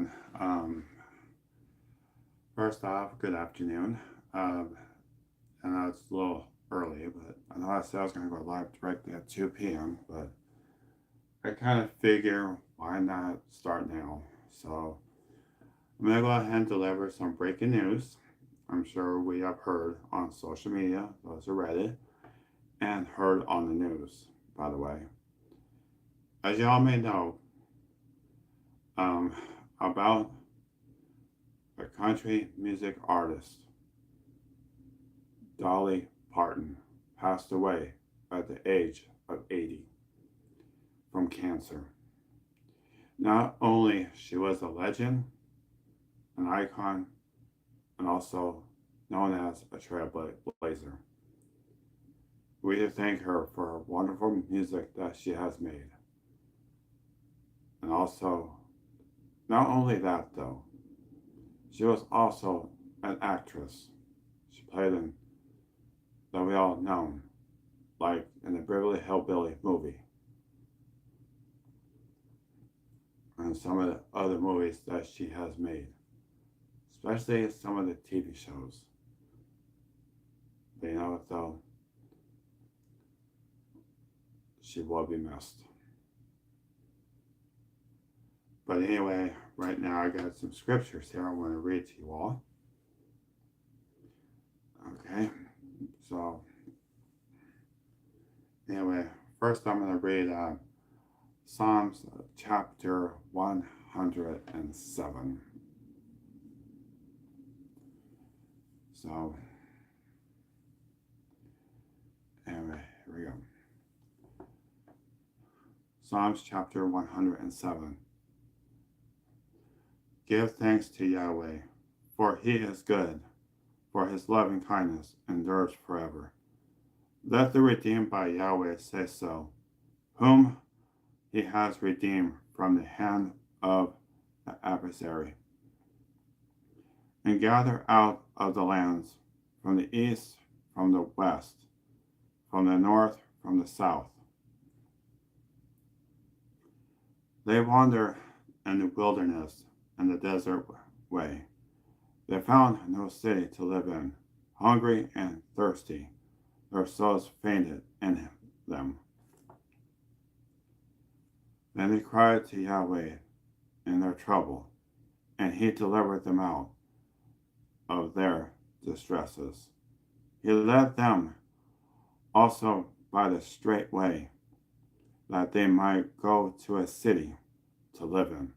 everyone. First off, good afternoon. Um, I know it's a little early, but I know I said I was going to go live directly at 2 p.m., but I kind of figure why not start now? So I'm going to go ahead and deliver some breaking news. I'm sure we have heard on social media, those who read it, and heard on the news, by the way. As y'all may know, um, about a country music artist, Dolly Parton, passed away at the age of 80 from cancer. Not only she was a legend, an icon, and also known as a trailblazer. We thank her for her wonderful music that she has made. And also, not only that though, she was also an actress. She played in that we all know, like in the Beverly Hillbilly movie, and some of the other movies that she has made, especially some of the TV shows. But you know what though? She will be missed. But anyway, right now I got some scriptures here I want to read to you all. Okay, so anyway, first I'm going to read Psalms chapter 107. So, anyway, here we go. Psalms chapter 107. Give thanks to Yahweh, for he is good, for his loving kindness endures forever. Let the redeemed by Yahweh say so, whom he has redeemed from the hand of the adversary, and gather out of the lands, from the east, from the west, from the north, from the south. They wander in the wilderness and the desert way. They found no city to live in. Hungry and thirsty, their souls fainted in them. Then they cried to Yahweh in their trouble, and he delivered them out of their distresses. He led them also by the straight way, that they might go to a city to live in.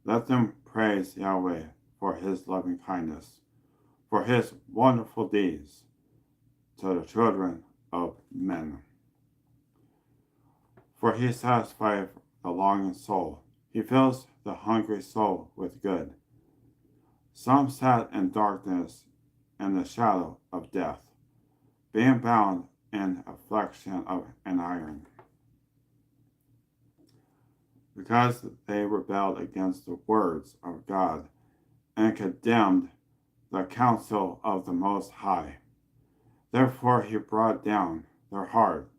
Let them praise Yahweh for his loving kindness, for his wonderful deeds to the children of men. For he satisfies the longing soul. He fills the hungry soul with good. Some sat in darkness and the shadow of death, being bound in affliction of an iron, because they rebelled against the words of God and condemned the counsel of the Most High. Therefore he brought down their heart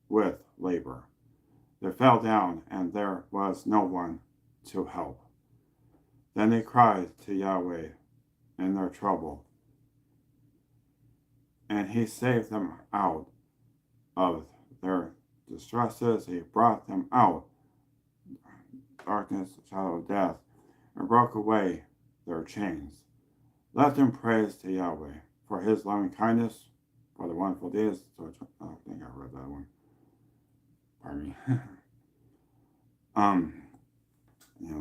with labor. They fell down, and there was no one to help. Then they cried to Yahweh in their trouble, and he saved them out of their distresses. He brought them out of darkness, shadow of death, and broke away their chains. Let them praise to Yahweh for his loving kindness, for the wonderful deeds. I think I read that one. Pardon me.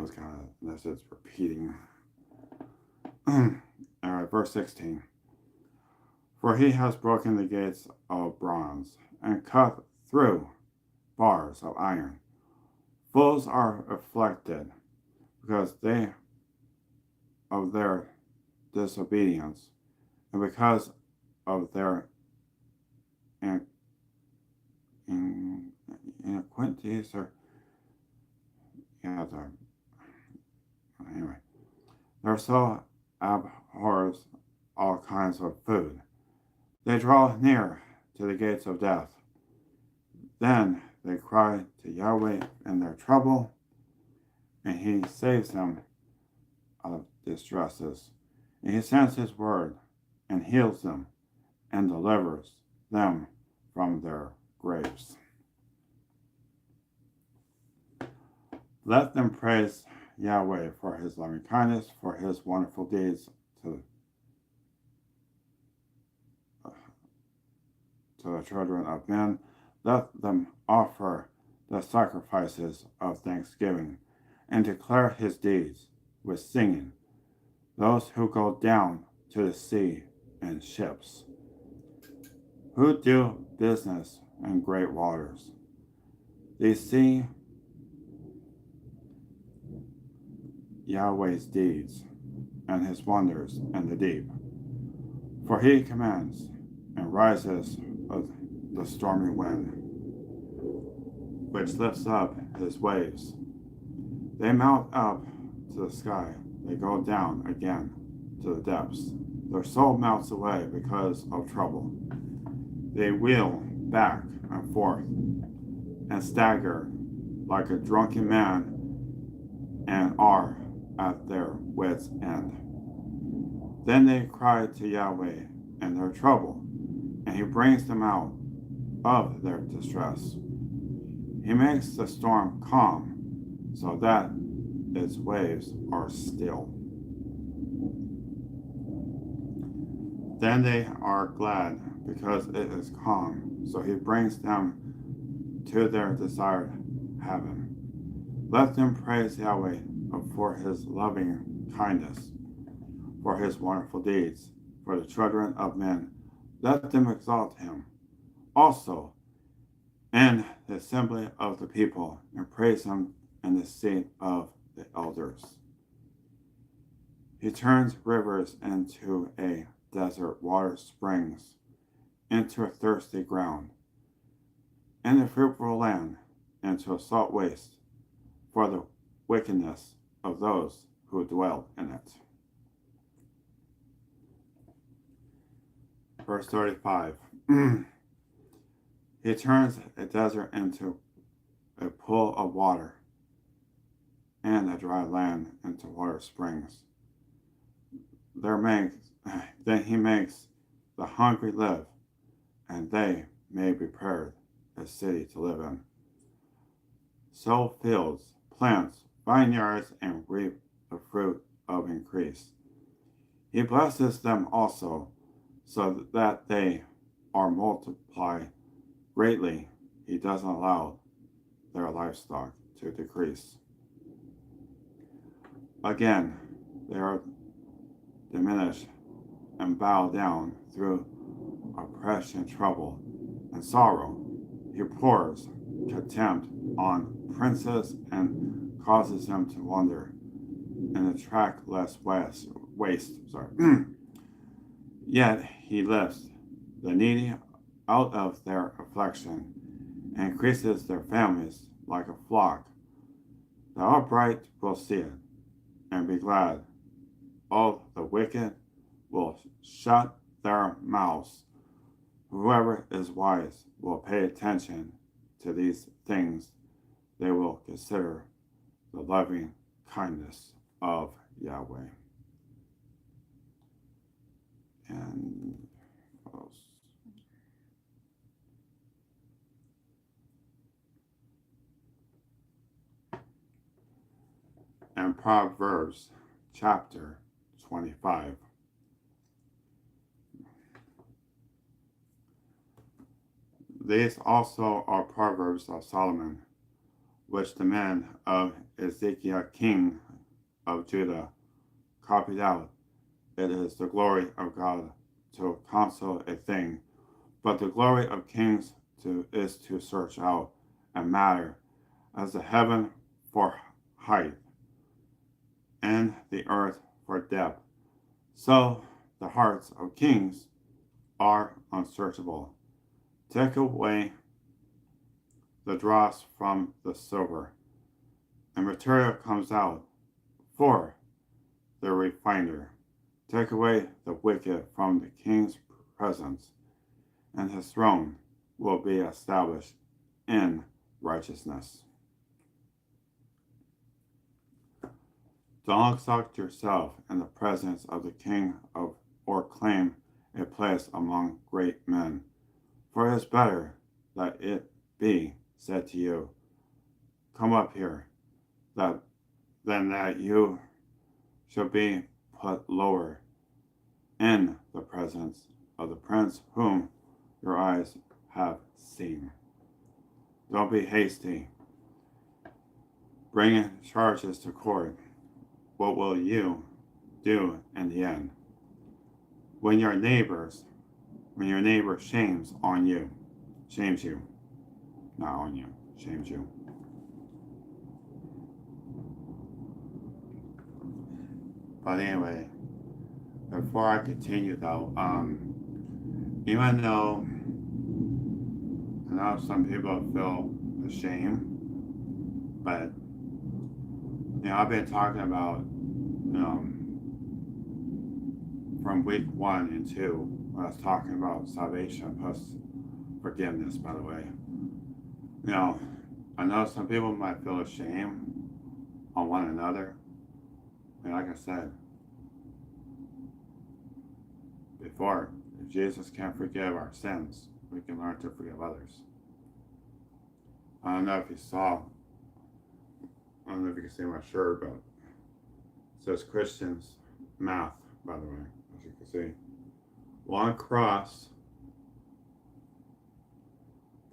It's kind of, this is repeating. All right, verse 16. For he has broken the gates of bronze and cut through bars of iron. Fools are afflicted because of their disobedience, and because of their iniquities, or anyway, their soul abhors all kinds of food. They draw near to the gates of death. Then they cry to Yahweh in their trouble, and he saves them of distresses. And he sends his word and heals them and delivers them from their graves. Let them praise Yahweh for his loving kindness, for his wonderful deeds to the children of men. Let them offer the sacrifices of thanksgiving and declare his deeds with singing. Those who go down to the sea in ships, who do business in great waters. They see Yahweh's deeds and his wonders in the deep. For he commands and rises of the stormy wind, which lifts up his waves. They mount up to the sky, they go down again to the depths. Their soul melts away because of trouble. They wheel back and forth and stagger like a drunken man and are at their wits' end. Then they cry to Yahweh in their trouble, and he brings them out of their distress. He makes the storm calm so that its waves are still. Then they are glad because it is calm, so he brings them to their desired heaven. Let them praise Yahweh for his loving kindness, for his wonderful deeds, for the children of men. Let them exalt him also in the assembly of the people, and praise him in the seat of the elders. He turns rivers into a desert, water springs into a thirsty ground, and a fruitful land into a salt waste for the wickedness of those who dwell in it. Verse 35. He turns a desert into a pool of water, and a dry land into water springs. Then he makes the hungry live, and they may be prepared a city to live in. Sow fields, plants, vineyards, and reap the fruit of increase. He blesses them also, so that they are multiplied greatly. He doesn't allow their livestock to decrease. Again, they are diminished and bow down through oppression, trouble, and sorrow. He pours contempt on princes and causes them to wander in a trackless waste. Yet he lifts the needy out of their affliction and increases their families like a flock. The upright will see it and be glad. All the wicked will shut their mouths. Whoever is wise will pay attention to these things. They will consider the loving kindness of Yahweh. And what else? And Proverbs chapter 25. These also are Proverbs of Solomon, which the men of Ezekiel, king of Judah, copied out. It is the glory of God to counsel a thing, but the glory of kings is to search out a matter, as the heaven for height and the earth for depth. So the hearts of kings are unsearchable. Take away the dross from the silver, and material comes out for the refiner. Take away the wicked from the king's presence, and his throne will be established in righteousness. Don't exalt yourself in the presence of the king of, or claim a place among great men. For it is better that it be said to you, come up here, that, than that you shall be put lower in the presence of the prince whom your eyes have seen. Don't be hasty, bringing charges to court. What will you do in the end? When your neighbor shames you, not on you, shames you. But anyway, before I continue though, even though I know some people feel ashamed, but I've been talking about, from week 1 and 2, when I was talking about salvation plus forgiveness, by the way. I know some people might feel ashamed on one another. And like I said before, if Jesus can forgive our sins, we can learn to forgive others. I don't know if you saw, I don't know if you can see my shirt, but it says Christians math, by the way, as you can see. 1 cross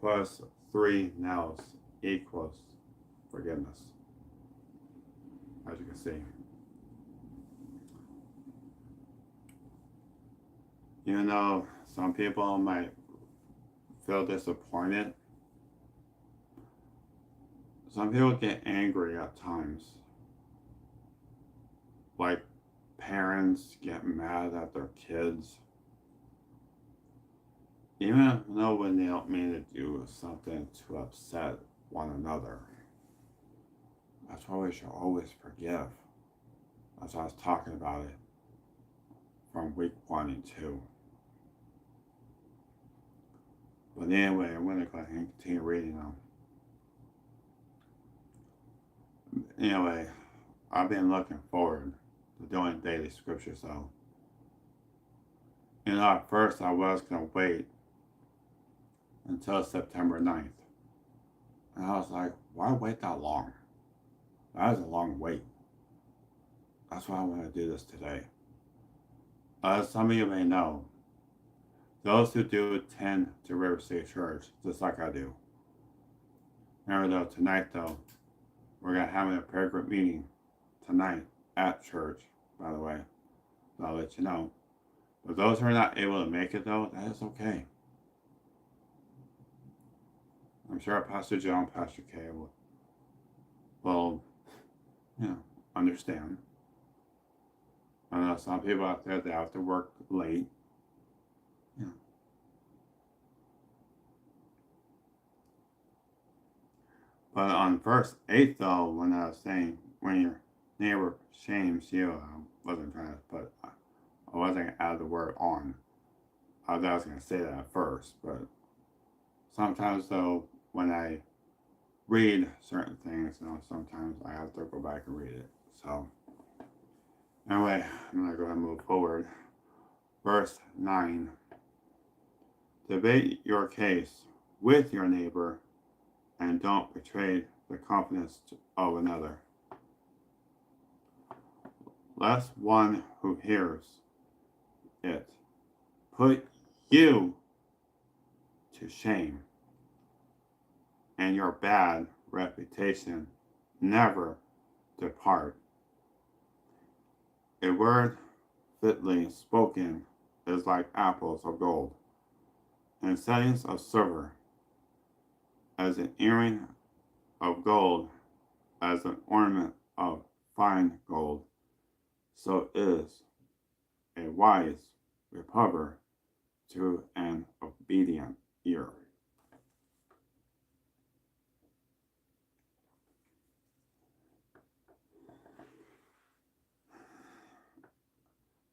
plus 3 nails equals forgiveness, as you can see. Even though some people might feel disappointed, some people get angry at times. Like parents get mad at their kids. Even though when they don't mean to do something to upset one another. That's why we should always forgive. That's why I was talking about it from week 1 and 2. But anyway, I'm going to go ahead and continue reading them. Anyway, I've been looking forward to doing daily scripture, so. At first I was going to wait until September 9th. And I was like, why wait that long? That is a long wait. That's why I want to do this today. As some of you may know, those who do attend to River City Church, just like I do. Remember though, tonight though, we're going to have a prayer group meeting tonight at church, by the way. So I'll let you know. But those who are not able to make it though, that is okay. I'm sure Pastor Joe and Pastor Kay will understand. I know some people out there, they have to work late. But on verse 8 though, when I was saying, when your neighbor shames you, I wasn't trying to put, I wasn't going to add the word on. I was going to say that at first, but sometimes though, when I read certain things, sometimes I have to go back and read it. So, anyway, I'm going to go ahead and move forward. Verse 9. Debate your case with your neighbor and don't betray the confidence of another. Lest one who hears it put you to shame, and your bad reputation never depart. A word fitly spoken is like apples of gold, and settings of silver, as an earring of gold, as an ornament of fine gold, so is a wise reprover to an obedient ear.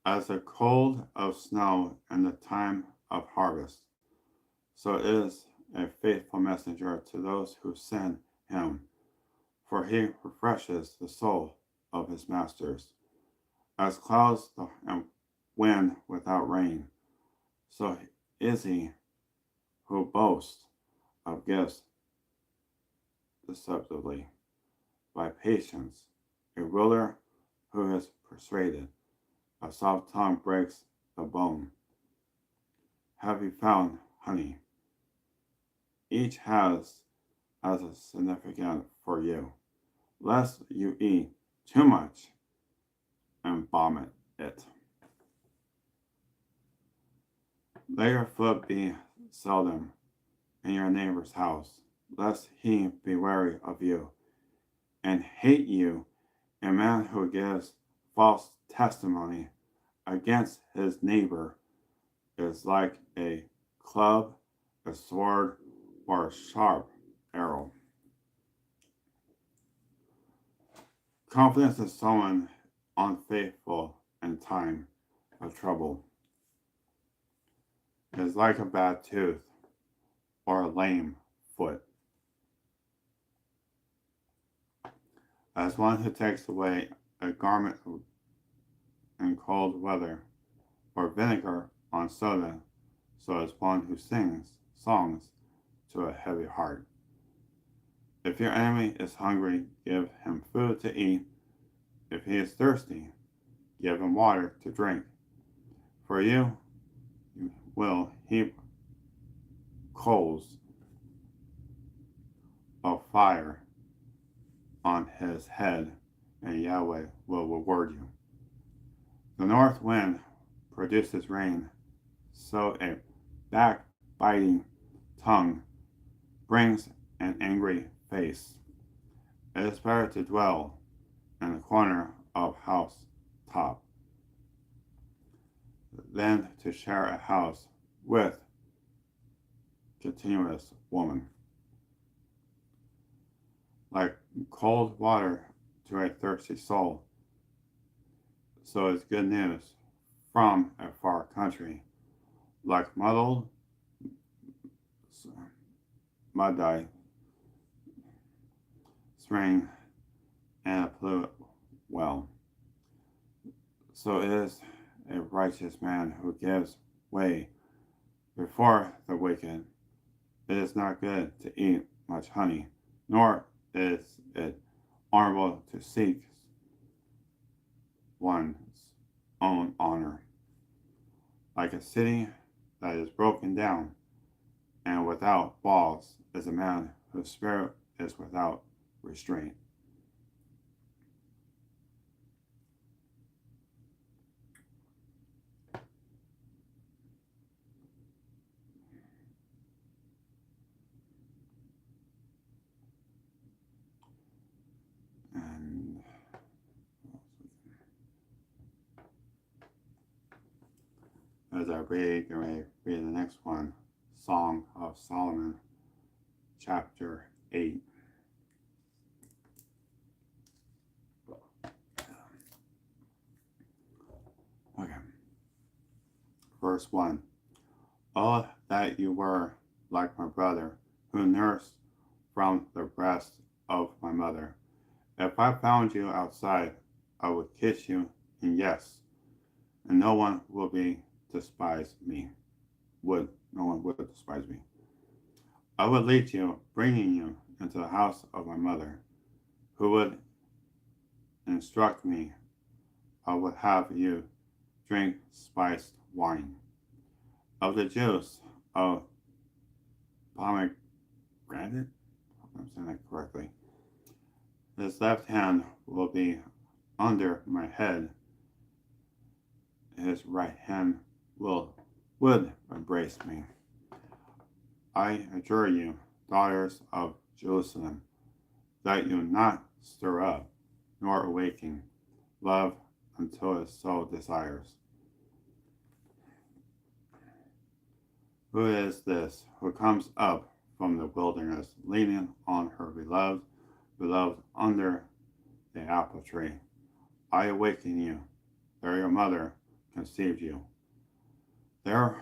As the cold of snow in the time of harvest, so is a faithful messenger to those who send him, for he refreshes the soul of his masters. As clouds and wind without rain, so is he who boasts of gifts deceptively. By patience, a ruler who is persuaded, a soft tongue breaks the bone. Have you found honey? Each has as a significant for you, lest you eat too much and vomit it. Let your foot be seldom in your neighbor's house, lest he be weary of you and hate you. A man who gives false testimony against his neighbor is like a club, a sword, or a sharp arrow. Confidence in someone unfaithful in time of trouble is like a bad tooth or a lame foot. As one who takes away a garment in cold weather, or vinegar on soda, so is one who sings songs to a heavy heart. If your enemy is hungry, give him food to eat. If he is thirsty, give him water to drink. For you will heap coals of fire on his head, and Yahweh will reward you. The north wind produces rain, so a backbiting tongue brings an angry face. It is better to dwell in the corner of house top than to share a house with continuous woman. Like cold water to a thirsty soul, so is good news from a far country. Like muddled muddy spring and a polluted well, so is a righteous man who gives way before the wicked. It is not good to eat much honey, nor is it honorable to seek one's own honor. Like a city that is broken down and without walls is a man whose spirit is without restraint. And as I read the next one, Song of Solomon, chapter 8. Okay. Verse 1. Oh, that you were like my brother, who nursed from the breast of my mother. If I found you outside, I would kiss you, and yes, and no one will be despise me. No one would despise me. I would lead you, bringing you into the house of my mother, who would instruct me. I would have you drink spiced wine. Of the juice of pomegranate, if I'm saying that correctly, his left hand will be under my head. His right hand would embrace me. I adjure you, daughters of Jerusalem, that you not stir up, nor awaken love until its soul desires. Who is this who comes up from the wilderness, leaning on her beloved under the apple tree? I awaken you, there your mother conceived you. There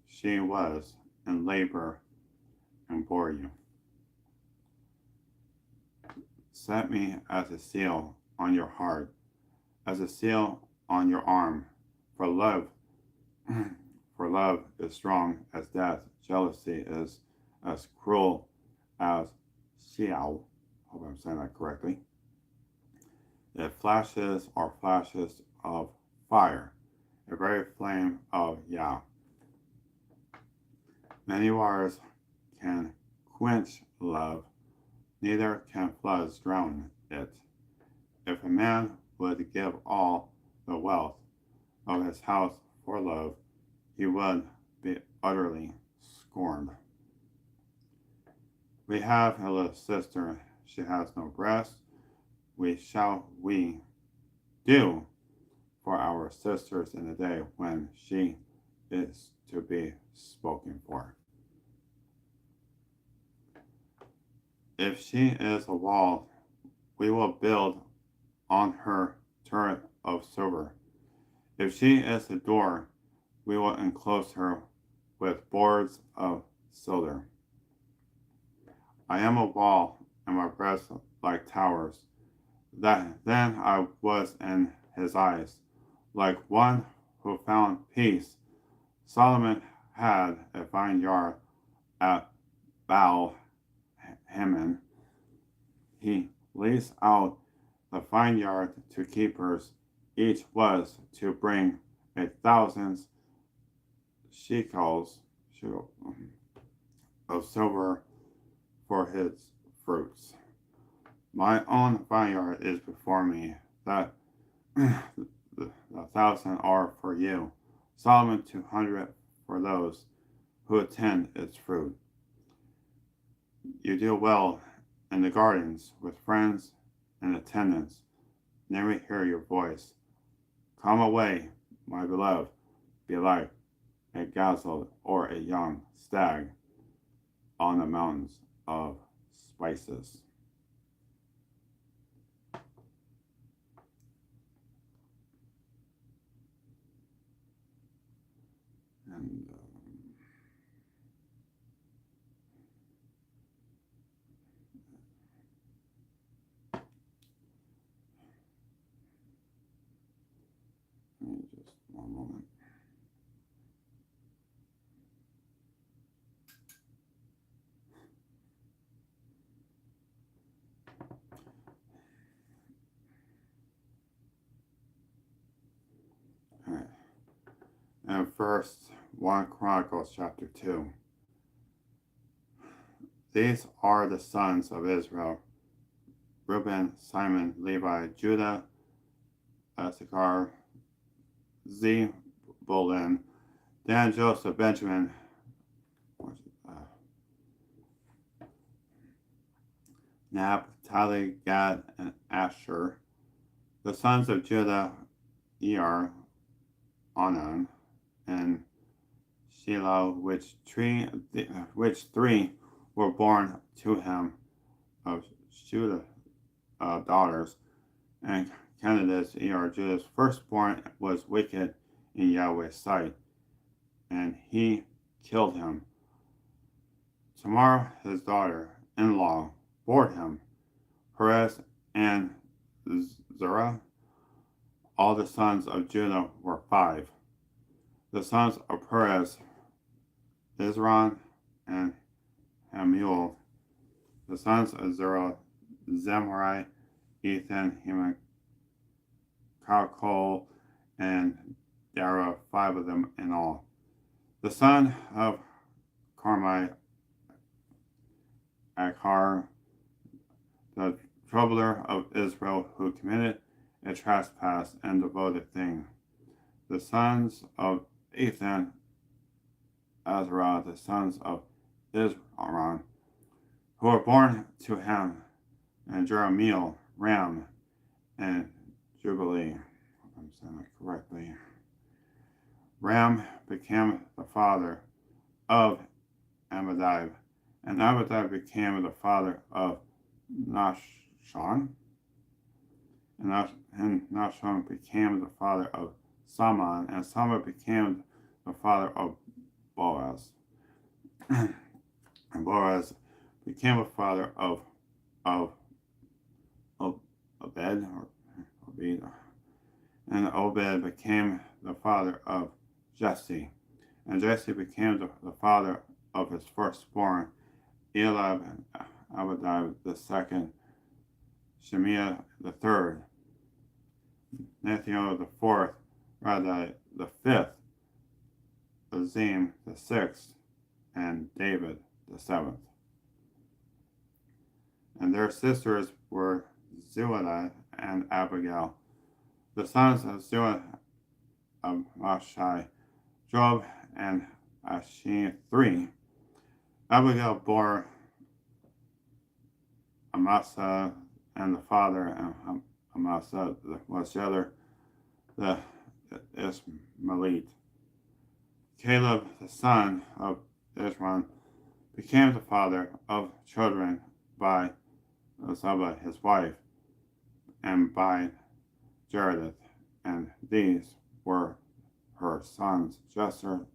she was in labor and bore you. Set me as a seal on your heart, as a seal on your arm. For love, for love is strong as death. Jealousy is as cruel as Xiao. Hope I'm saying that correctly. It flashes are flashes of fire, a very flame of Yah. Many waters can quench love, neither can floods drown it. If a man would give all the wealth of his house for love, he would be utterly scorned. We have a little sister, she has no breast. We do for our sisters in the day when she is to be spoken for. If she is a wall, we will build on her turret of silver. If she is a door, we will enclose her with boards of silver. I am a wall, and my breasts like towers. That then I was in his eyes, like one who found peace. Solomon had a vineyard at Baal Hamon. He leased out the vineyard to keepers. Each was to bring 1,000 shekels of silver for his fruits. My own vineyard is before me, that the 1,000 are for you. Solomon 200 for those who attend its fruit. You do well in the gardens with friends and attendants. Never hear your voice. Come away, my beloved, be like a gazelle or a young stag on the mountains of spices. And just one moment. All right. And first, 1 Chronicles chapter 2. These are the sons of Israel: Reuben, Simon, Levi, Judah, Issachar, Zebulun, Dan, Joseph, Benjamin, Naphtali, Gad, and Asher. The sons of Judah: Er, Onan, and Shelah, which three were born to him of Judah daughters and candidates. Judah's firstborn was wicked in Yahweh's sight, and he killed him. Tamar, his daughter-in-law, bore him. Perez and Zerah. All the sons of Judah were 5. The sons of Perez: Hezron and Hamuel. The sons of Zerah: Zemari, Ethan, Heman, Kalkol, and Dara, 5 of them in all. The son of Carmi: Akhar, the troubler of Israel, who committed a trespass and devoted thing. The sons of Ethan: Azarah. The sons of Israel, who were born to him, and Jeremiel, Ram, and Jubilee. If I'm saying that correctly. Ram became the father of Amminadab, and Amminadab became the father of Nahshon, and Nahshon became the father of Salmon, and Salmon became the father of Boaz. And Boaz became a father of Obed, or And Obed became the father of Jesse. And Jesse became the father of his firstborn, Eliab, and Abadai the second, Shemiah the third, Nethiel the fourth, Radai the fifth, Azim the sixth, and David the seventh. And their sisters were Zeruiah and Abigail. The sons of Zeruiah, Abishai, Joab, and Ashin three. Abigail bore Amasa and the father, and Amasa was the other, the Ismaelite. Caleb, the son of Ishmael, became the father of children by Zebah his wife, and by Jeredith, and these were her sons, Jesser,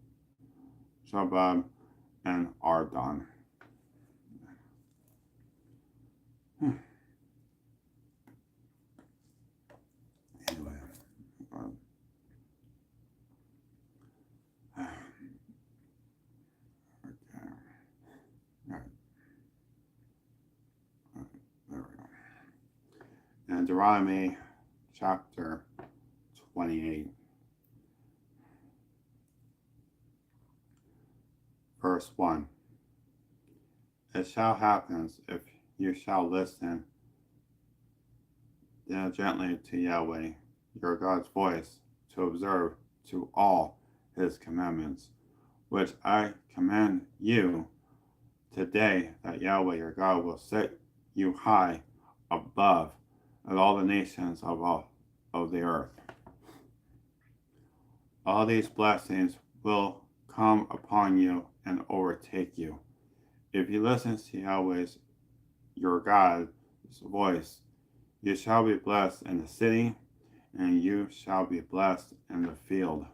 Shobab, and Ardon. Anyway, okay. All right. There we go. And Deuteronomy chapter 28, verse 1. It shall happen, if you shall listen diligently to Yahweh, your God's voice, to observe to all his commandments, which I command you today, that Yahweh your God will set you high above all the nations of the earth. All these blessings will come upon you and overtake you, if you listen to Yahweh's your God's voice. You shall be blessed in the city, and you shall be blessed in the field.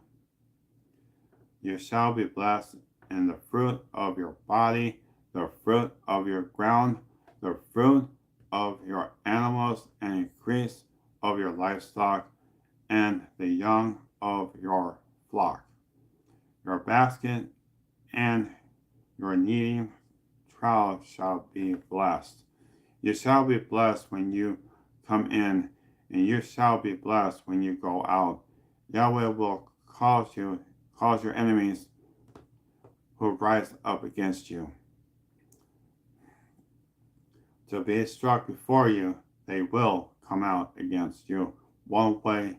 You shall be blessed in the fruit of your body, the fruit of your ground, the fruit of your animals, and increase of your livestock, and the young of your flock. Your basket and your kneading trough shall be blessed. You shall be blessed when you come in, and you shall be blessed when you go out. Yahweh will cause your enemies who rise up against you to be struck before you. They will come out against you one way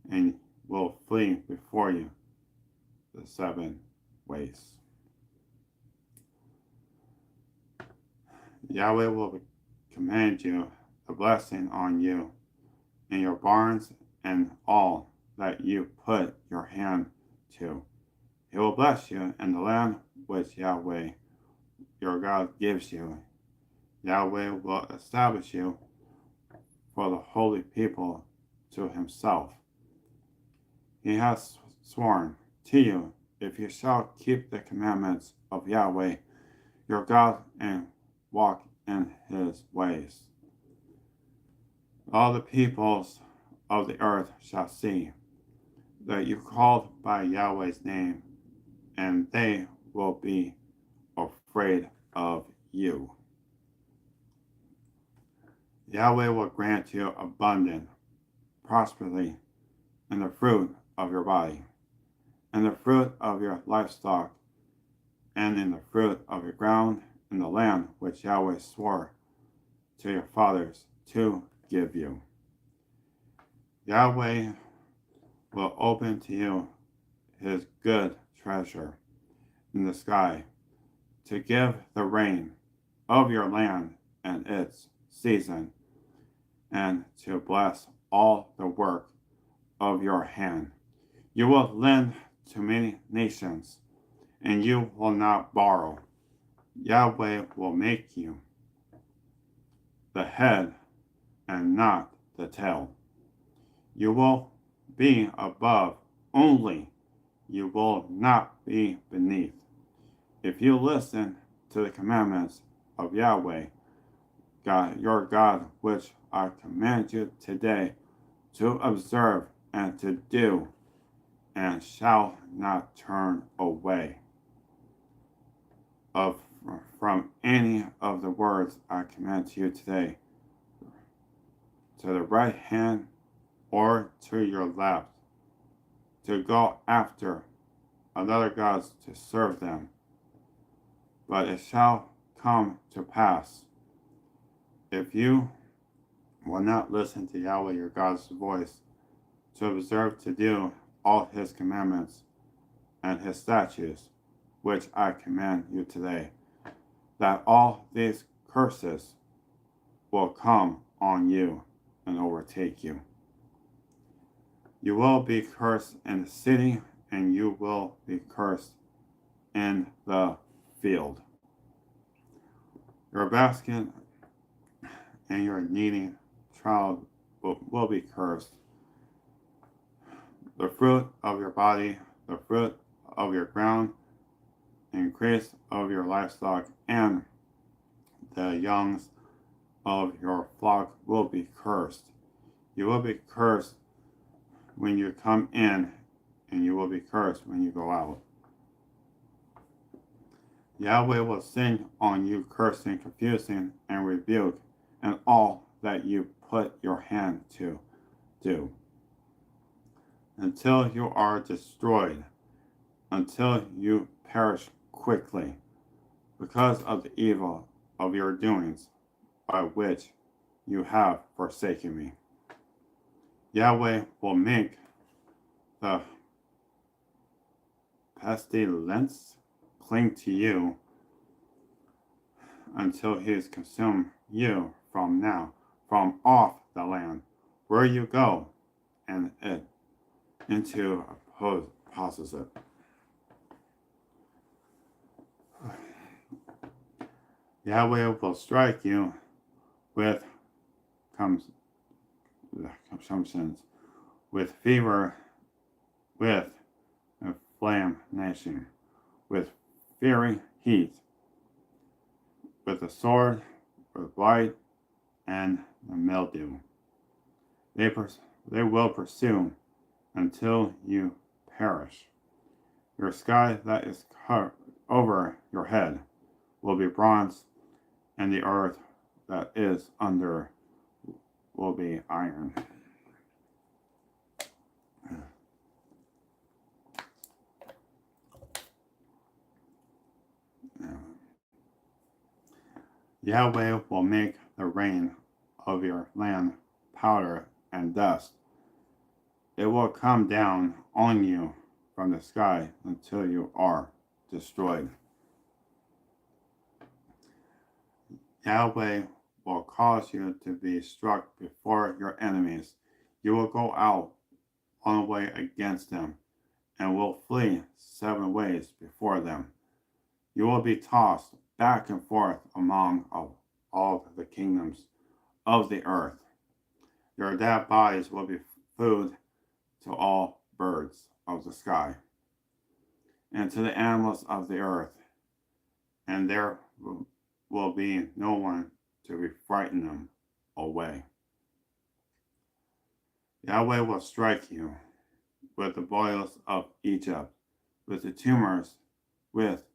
and will flee before you the 7 ways. Yahweh will command you a blessing on you in your barns and all that you put your hand to. He will bless you in the land which Yahweh your God gives you. Yahweh will establish you for the holy people to himself. He has sworn to you, if you shall keep the commandments of Yahweh your God and walk in his ways. All the peoples of the earth shall see that you called by Yahweh's name, and they will be afraid of you. Yahweh will grant you abundant prosperity in the fruit of your body, in the fruit of your livestock, and in the fruit of your ground, in the land which Yahweh swore to your fathers to give you. Yahweh will open to you his good treasure in the sky, to give the rain of your land and its season, and to bless all the work of your hand. You will lend to many nations, and you will not borrow. Yahweh will make you the head and not the tail. You will be above only, you will not be beneath. If you listen to the commandments of Yahweh, God, your God, which I command you today, to observe and to do, and shall not turn away of from any of the words I command to you today, to the right hand or to your left, to go after other gods to serve them. But it shall come to pass, if you will not listen to Yahweh your God's voice, to observe to do all his commandments and his statutes, which I command you today, that all these curses will come on you and overtake you. You will be cursed in the city, and you will be cursed in the field. Your basket and your kneading child will be cursed. The fruit of your body, the fruit of your ground, increase of your livestock, and the youngs of your flock will be cursed. You will be cursed when you come in, and you will be cursed when you go out. Yahweh will send on you cursing, confusing, and rebuke, and all that you put your hand to do, until you are destroyed, until you perish quickly, because of the evil of your doings, by which you have forsaken me. Yahweh will make the pestilence cling to you until he has consumed you from off the land where you go, and it into opposite. Yahweh will strike you with consumptions, with fever, with inflammation, with fiery heat, with the sword, with blight, and the mildew. They will pursue until you perish. Your sky that is over your head will be bronze, and the earth that is under will be iron. Yahweh will make the rain of your land powder and dust. It will come down on you from the sky until you are destroyed. Yahweh will cause you to be struck before your enemies. You will go out on the way against them, and will flee 7 ways before them. You will be tossed back and forth among all the kingdoms of the earth. Your dead bodies will be food to all birds of the sky, and to the animals of the earth, and there will be no one to frighten them away. Yahweh will strike you with the boils of Egypt, with the tumors, with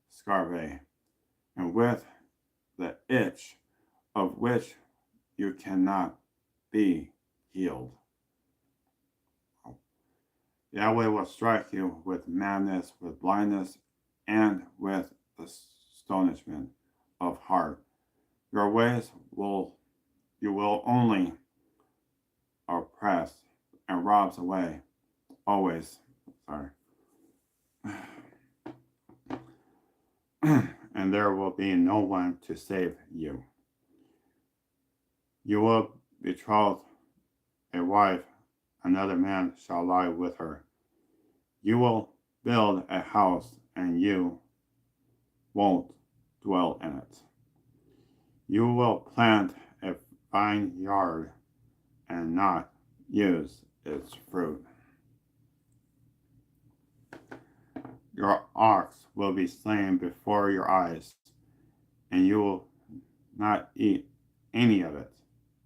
scurvy, and with the itch of which you cannot be healed. Yahweh will strike you with madness, with blindness, and with astonishment of heart. Your ways you will only oppress and robs away, always. And there will be no one to save you. You will betroth a wife, another man shall lie with her. You will build a house, and you won't dwell in it. You will plant a vineyard and not use its fruit. Your ox will be slain before your eyes, and you will not eat any of it.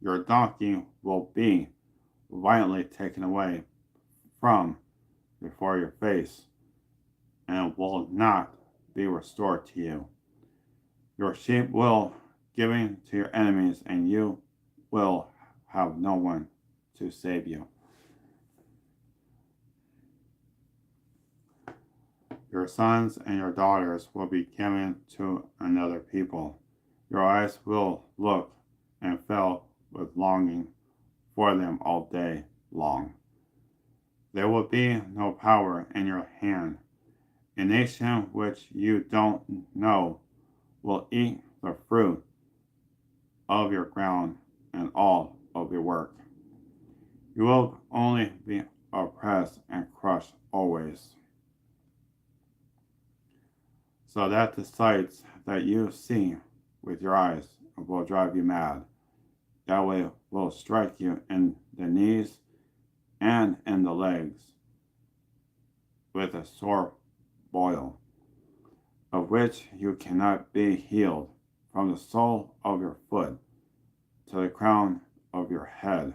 Your donkey will be violently taken away from before your face, and will not be restored to you. Your sheep will given to your enemies, and you will have no one to save you. Your sons and your daughters will be given to another people. Your eyes will look and fill with longing for them all day long. There will be no power in your hand. A nation which you don't know will eat the fruit of your ground and all of your work. You will only be oppressed and crushed always, so that the sights that you see with your eyes will drive you mad. Yahweh will strike you in the knees and in the legs with a sore boil, of which you cannot be healed, from the sole of your foot to the crown of your head.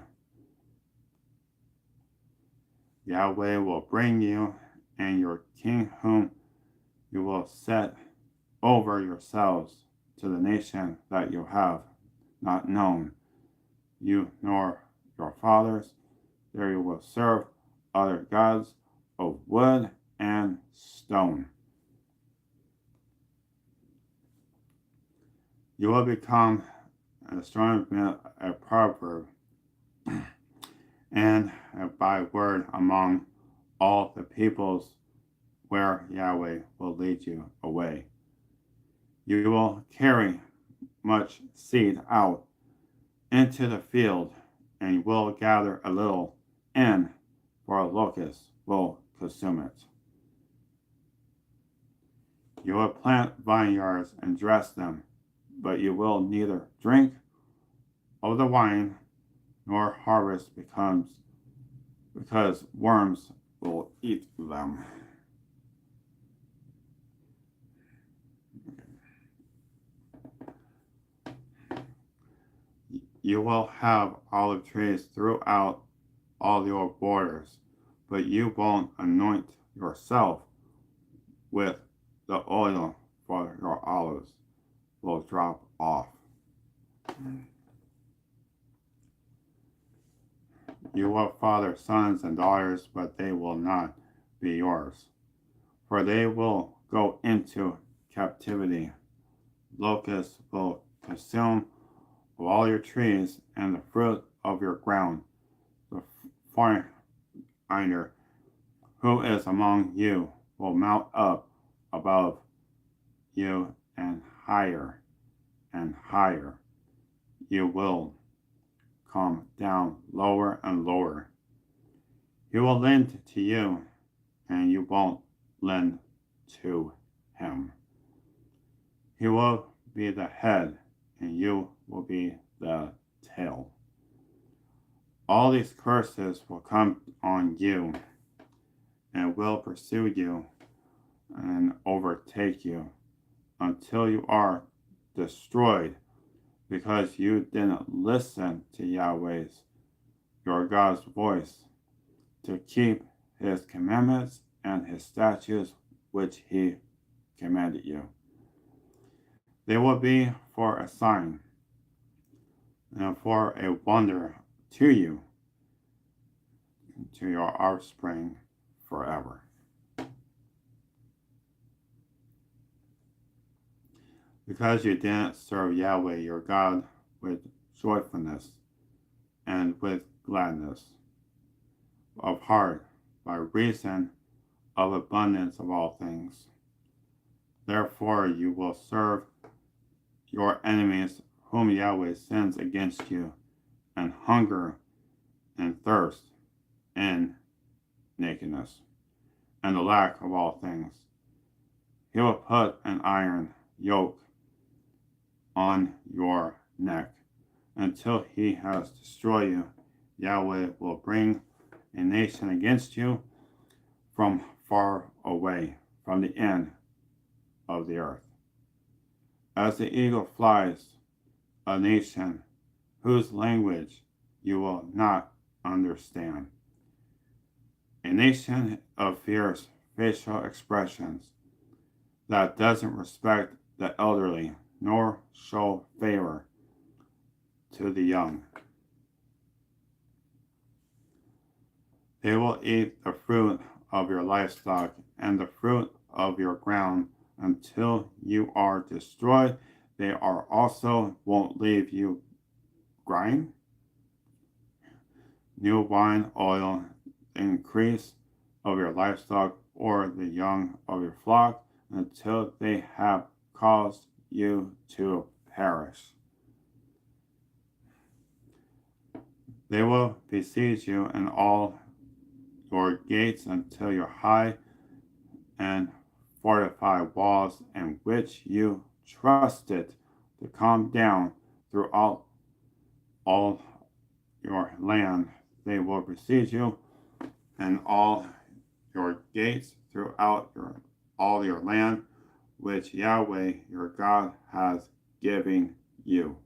Yahweh will bring you and your king whom you will set over yourselves to the nation that you have not known, you nor your fathers. There you will serve other gods of wood and stone. You will become a strong a proverb and a byword among all the peoples where Yahweh will lead you away. You will carry much seed out into the field, and will gather a little in, for a locust will consume it. You will plant vineyards and dress them, but you will neither drink of the wine nor harvest because worms will eat them. You will have olive trees throughout all your borders, but you won't anoint yourself with the oil, for your olives will drop off. You will father sons and daughters, but they will not be yours, for they will go into captivity. Locusts will consume of all your trees and the fruit of your ground. The foreigner who is among you will mount up above you, and higher you will come down lower and lower. He will lend to you, and you won't lend to him. He will be the head, and you will be the tail. All these curses will come on you and will pursue you and overtake you until you are destroyed, because you didn't listen to Yahweh's, your God's voice, to keep his commandments and his statutes which he commanded you. They will be for a sign and for a wonder to you, to your offspring forever. Because you didn't serve Yahweh your God with joyfulness and with gladness of heart, by reason of abundance of all things. Therefore you will serve your enemies whom Yahweh sends against you, and hunger and thirst and nakedness, and the lack of all things. He will put an iron yoke on your neck until he has destroyed you. Yahweh will bring a nation against you from far away, from the end of the earth. As the eagle flies, a nation whose language you will not understand. A nation of fierce facial expressions that doesn't respect the elderly nor show favor to the young. They will eat the fruit of your livestock and the fruit of your ground until you are destroyed. They are also won't leave you grind, new wine, oil, increase of your livestock or the young of your flock until they have caused you to perish. They will besiege you in all your gates until your high and fortified walls in which you trusted to come down throughout all your land. They will besiege you and all your gates throughout all your land, which Yahweh your God has given you.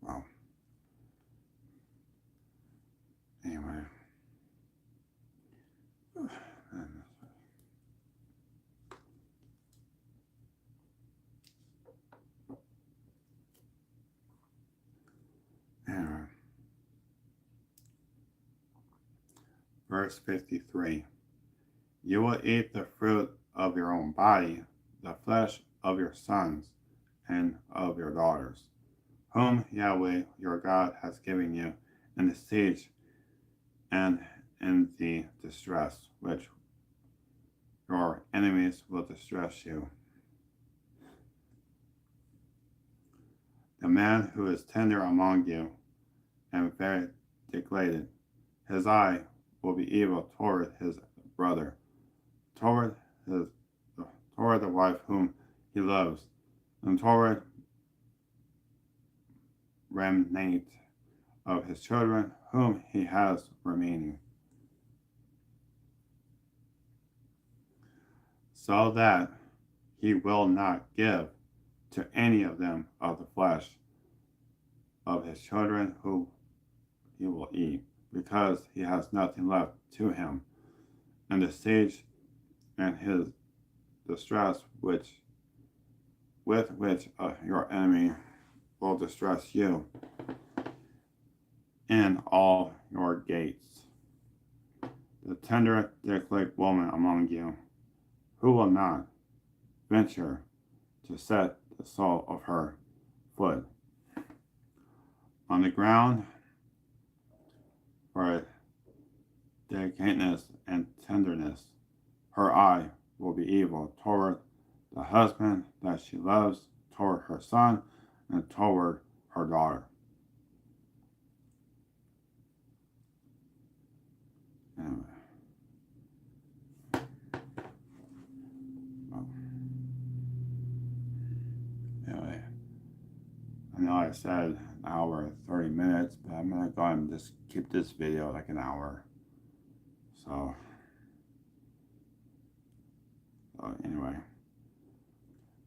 Well, anyway. Anyway. Verse 53. You will eat the fruit of your own body, the flesh of your sons and of your daughters, whom Yahweh your God has given you in the siege and in the distress, which your enemies will distress you. The man who is tender among you and very degraded, his eye will be evil toward his brother, toward the wife whom he loves, and toward remnant of his children whom he has remaining, so that he will not give to any of them of the flesh of his children who he will eat, because he has nothing left to him, and the siege and his distress with which your enemy will distress you in all your gates. The tender degraded woman among you, who will not venture to set the sole of her foot on the ground for delicateness and tenderness, her eye will be evil toward the husband that she loves, toward her son, and toward her daughter. Anyway. Anyway, I know I said an hour and 30 minutes, but I'm going to go and just keep this video like an hour. So anyway,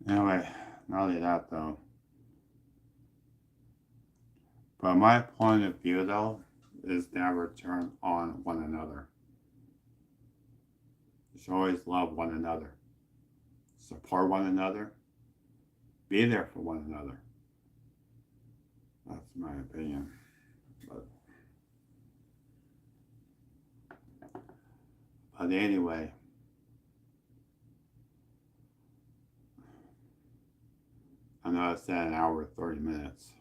not only that though, but my point of view though is never turn on one another. You should always love one another, support one another, be there for one another. That's my opinion. But anyway, I know I said an hour and 30 minutes,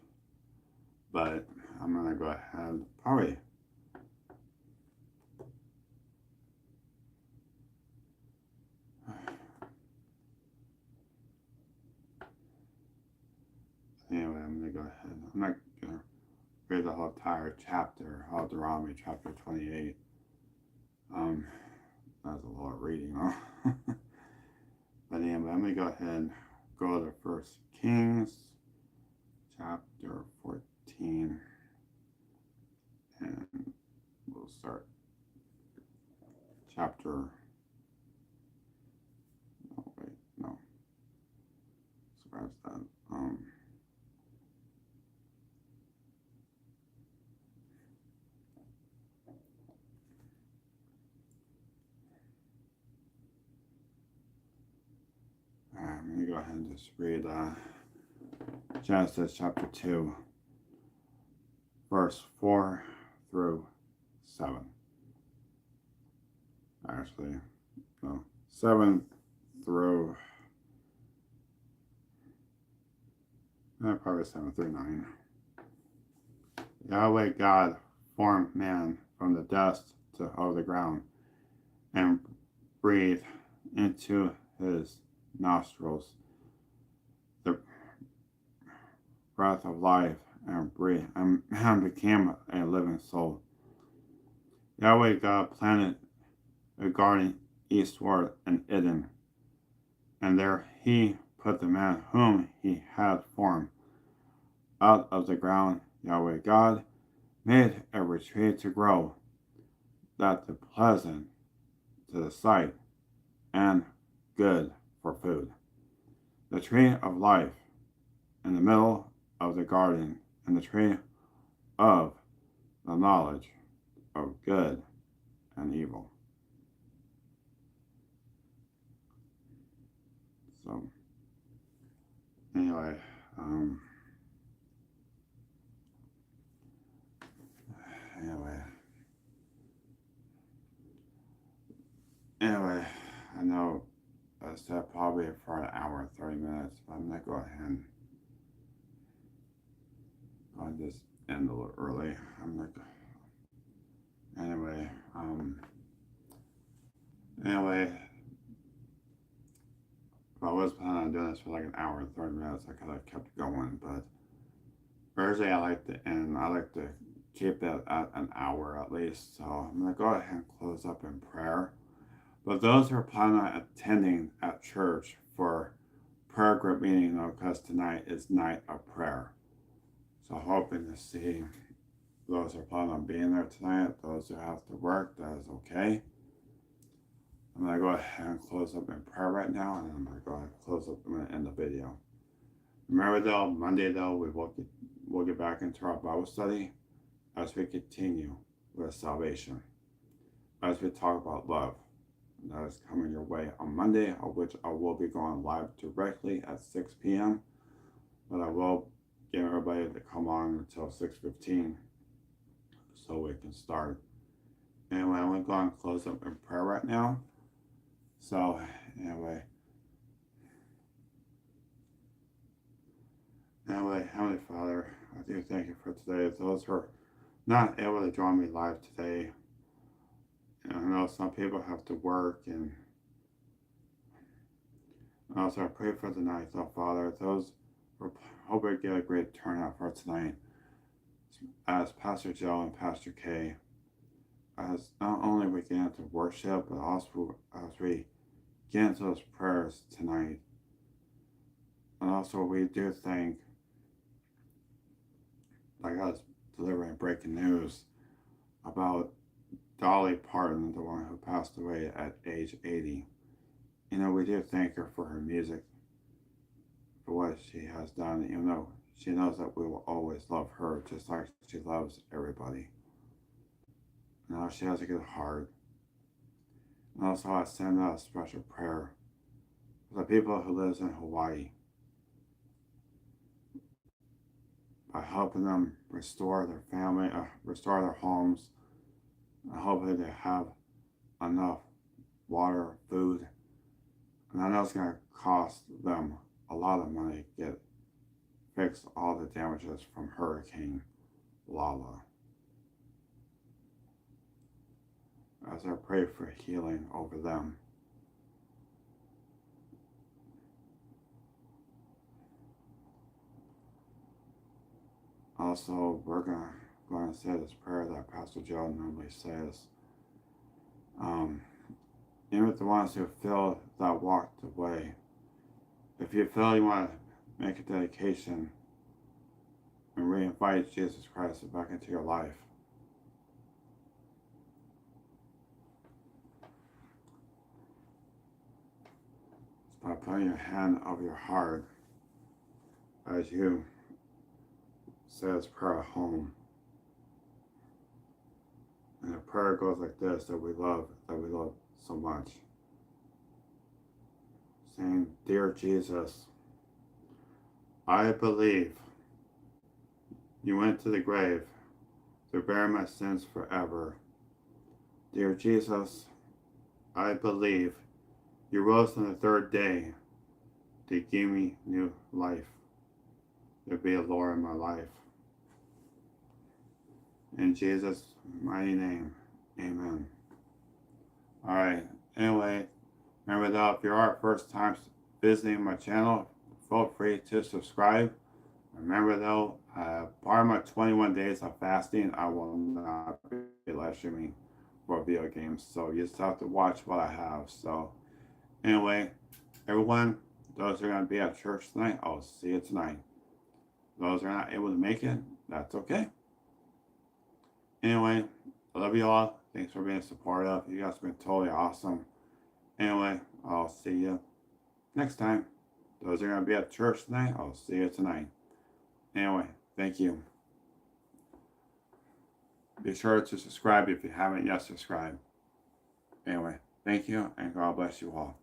but I'm going to go ahead probably. Anyway, I'm going to go ahead. I'm not going to read the whole entire chapter, Deuteronomy chapter 28. That's a lot of reading, huh? But anyway, I'm going to go ahead and go to 1 Kings chapter 14. And we'll start chapter go ahead and just read Genesis chapter 2, verse 4 through 7. Actually, no, 7 through, probably 7 through 9. Yahweh God formed man from the dust of the ground and breathed into his nostrils the breath of life, and man became a living soul. Yahweh God planted a garden eastward in Eden, and there he put the man whom he had formed. Out of the ground Yahweh God made every tree to grow, that the pleasant to the sight and good for food. The tree of life in the middle of the garden, and the tree of the knowledge of good and evil. So, anyway, anyway, I know I said probably for an hour and 30 minutes, but I'm going to go ahead and I'll just end a little early. Anyway, if I was planning on doing this for like an hour and 30 minutes, I could have kept going, but usually I like to keep it at an hour at least, so I'm going to go ahead and close up in prayer. But those who are planning on attending at church for prayer group meeting, because tonight is night of prayer. So hoping to see those who are planning on being there tonight. Those who have to work, that is okay. I'm going to go ahead and close up in prayer right now, and I'm going to go ahead and close up. I'm going to end the video. Remember though, Monday though, we'll get back into our Bible study as we continue with salvation, as we talk about love. That is coming your way on Monday, of which I will be going live directly at 6 p.m. But I will get everybody to come on until 6:15 so we can start. Anyway, I'm going to go and close up in prayer right now. So, anyway, Heavenly Father, I do thank you for today. Those who are not able to join me live today, I know some people have to work, and also I pray for the night, though, Father. Those who hope we get a great turnout for tonight, as Pastor Joe and Pastor Kay, as not only we get into worship, but also as we get into those prayers tonight. And also we do think, like I was delivering breaking news about Dolly Parton, the one who passed away at age 80. We do thank her for her music, for what she has done, even though she knows that we will always love her just like she loves everybody. Now she has a good heart. And also I send out a special prayer for the people who live in Hawaii, by helping them restore their family, restore their homes, and hopefully they have enough water, food. And I know it's going to cost them a lot of money to fix all the damages from Hurricane Lala. As I pray for healing over them. Also, we're going to say this prayer that Pastor Joe normally says. Even with the ones who feel that walked away, if you feel you want to make a dedication and re-invite Jesus Christ back into your life, it's by putting your hand over your heart as you say this prayer at home. And the prayer goes like this, that we love so much. saying, Dear Jesus, I believe you went to the grave to bear my sins forever. Dear Jesus, I believe you rose on the third day to give me new life, to be a Lord in my life. In Jesus' mighty name, amen. Alright, anyway, remember that if you are first time visiting my channel, feel free to subscribe. Remember though, part of my 21 days of fasting, I will not be live streaming for video games. So you just have to watch what I have. So anyway, everyone, those who are going to be at church tonight, I'll see you tonight. Those who are not able to make it, that's okay. Anyway, I love you all. Thanks for being supportive. You guys have been totally awesome. Anyway, I'll see you next time. Those who are going to be at church tonight, I'll see you tonight. Anyway, thank you. Be sure to subscribe if you haven't yet subscribed. Anyway, thank you, and God bless you all.